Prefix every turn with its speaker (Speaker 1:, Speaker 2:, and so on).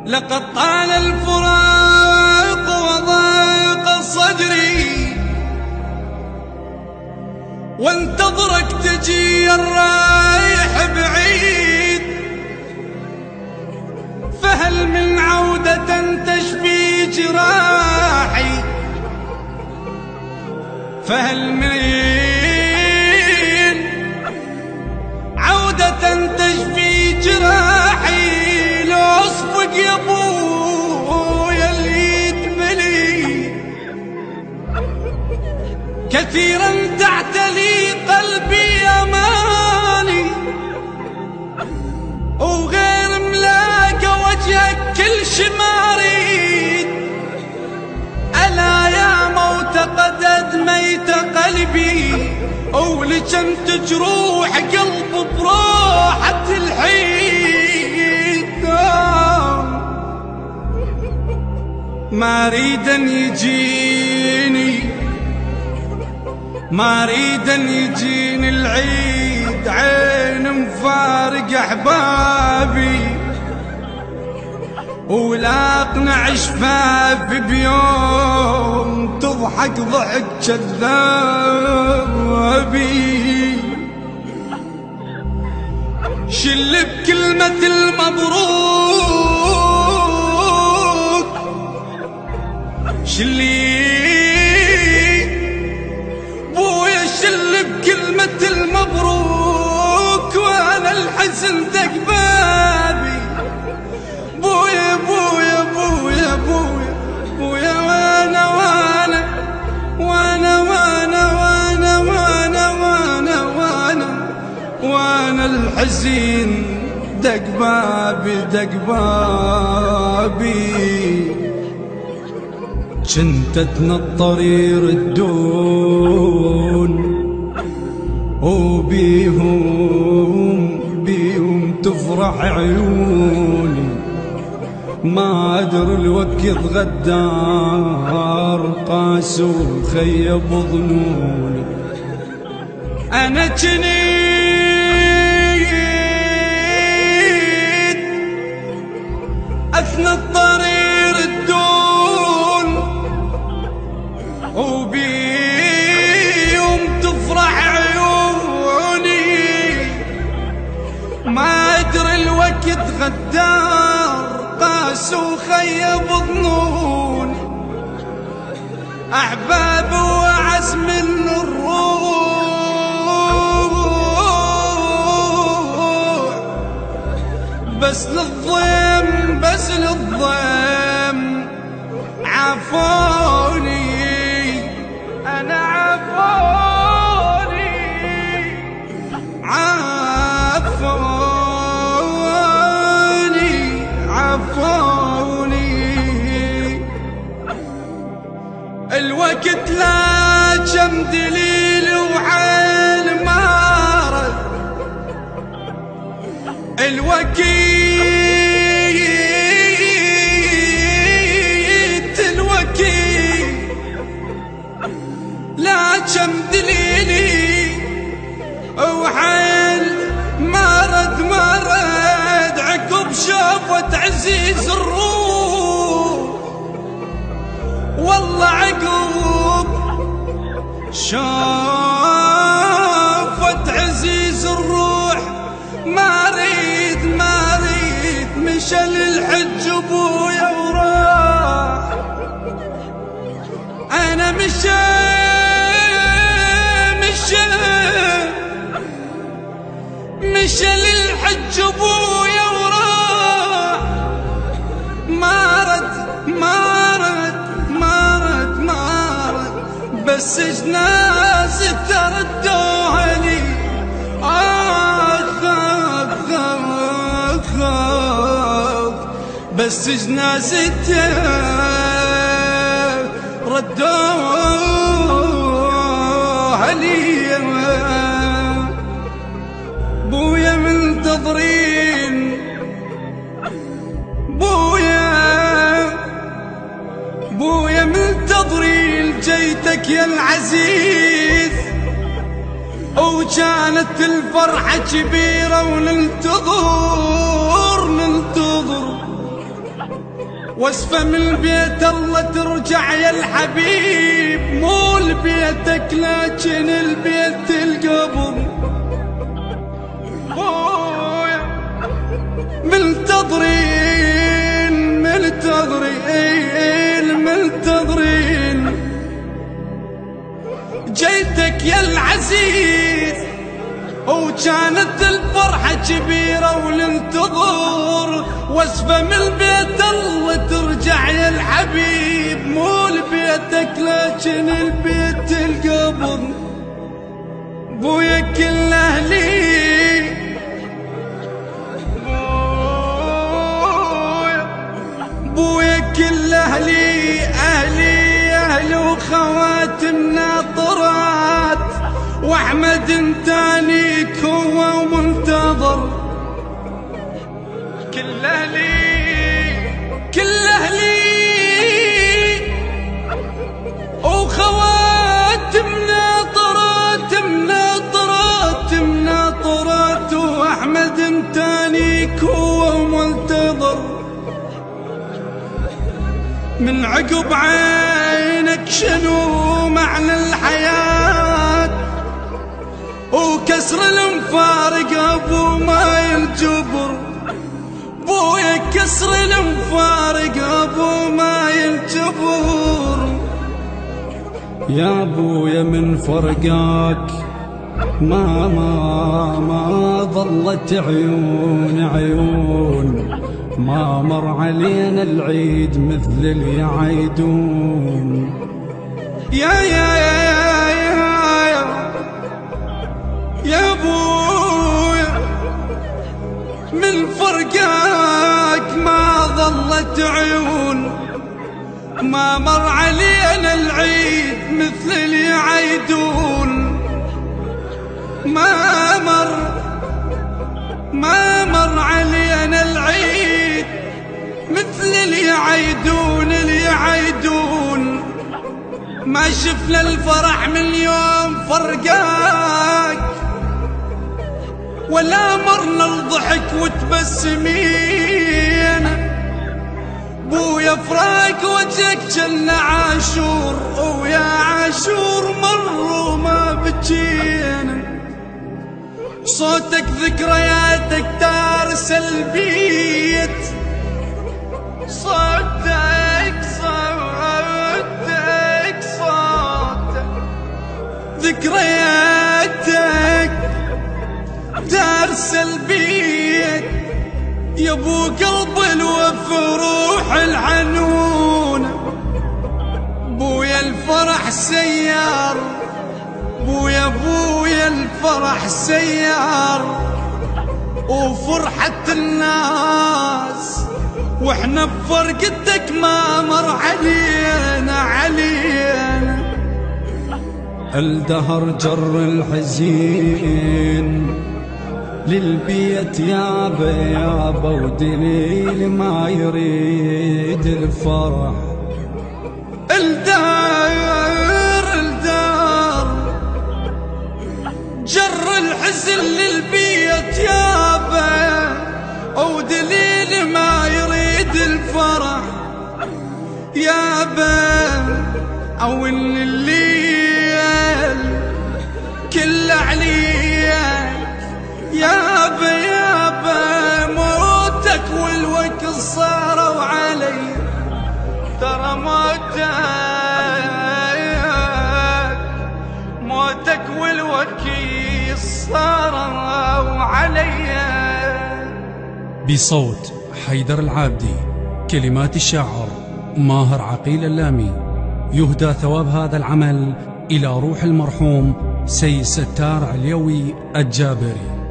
Speaker 1: لقد طال الفراق وضاق صدري وانتظرك تجي الرايح بعيد، فهل من عودة تشفي جراحي؟ فهل من عودة تشفي جراحي؟ لو اصفق يا ابويا اللي يتملي كثيرا تعتلي قلبي اماني، وغير ملاقى وجهك كل شماري. الا يا موت قد ادميت قلبي، ولكم تجروح قلب براحة الحين. ما اريد ان يجيني، ما اريد ان يجيني العيد عين مفارق احبابي، ولا اقنع شفافي بيوم تضحك ضحك كذابي. شل بكلمة المبروك، شلي بويا شل بكلمة المبروك، وانا الحزن دق بابي. بويا بويا بويا بويا بويا وانا وانا وانا وانا وانا وانا وانا وانا وانا الحزين دق بابي دق بابي. جنت اتنطري ردون وبيهم تفرح عيوني، ما ادري الوقت غدار قاسوا وخيب ظنوني. انا جنيت اثنى الطريق الدون وبيهم تفرح عيوني، ما ادري الوقت غدار قاس وخيب ظنون. احباب وعز من الروح، بس للضيم بس للضيم عافوني. انا عافوني عافوني عافوني. الوقت لا جم دليل وعين مارد، الوقت لا جم دليلي وعين مارد مارد. عقب شافت عزيز الروح، والله عقب شافت عزيز الروح. ما اريد ما اريد مشى للحج ابويا وراح. انا مشى للحج ابويا وراح. مارد بس جنازته ردوها لي. بس جنازته ردوها لي. جيتك يا العزيز وكانت الفرحة كبيرة وننتظر وصفة من بيت الله ترجع يا الحبيب، مو لبيتك لكن البيت القبر. منتظرين جيتك يا العزيز وكانت الفرحة كبيرة وننتظر وصفة من بيت الله ترجع يا الحبيب، مو لبيتك لكن البيت القبر. بويا كل أهلي بويا كل أهلي وخواتمنا طرات، وأحمد تانيك هو ومنتظر. كل أهلي وخواتمنا طرات، وأحمد تانيك هو ومنتظر. من عقب عينك شنو معنى الحياة وكسر المفارق ابو ما ينجبر. بويا كسر المفارق ابو ما ينجبر.
Speaker 2: يا بويا من فرقاك ما ظلت عيون، ما مر علينا العيد مثل اللي يعيدون.
Speaker 1: يا بويا من فرقاك ما ظلت عيون، ما مر علينا العيد مثل اللي يعيدون. ما مر علينا العيد مثل اللي يعيدون. ما شفنا الفرح من يوم فرقاك ولا مرنا الضحك وتبسمين. بويا فراق وجهك جنة عاشور، ويا عاشور مر ما بجينا. صوتك ذكرياتك تارس البيت، صوتك ذكرياتك تارس البيت. يا ابو قلب الوف روح الحنون، بويا الفرح سيار، بويا الفرح سيار وفرحة الناس، واحنا بفرقتك ما مر علينا.
Speaker 2: الدهر جر الحزين للبيت يابا ودليل ما يريد الفرح.
Speaker 1: الدار جر الحزن للبيت يابا ودليل ما يريد الفرح. يابا او الليل كل عليك. يابا موتك والوكل صاروا علي، ترى موتك والوكيل صاروا علي.
Speaker 3: بصوت حيدر العابدي، كلمات الشاعر ماهر عقيل اللامي. يهدى ثواب هذا العمل إلى روح المرحوم سيد ستار عليوي الجابري.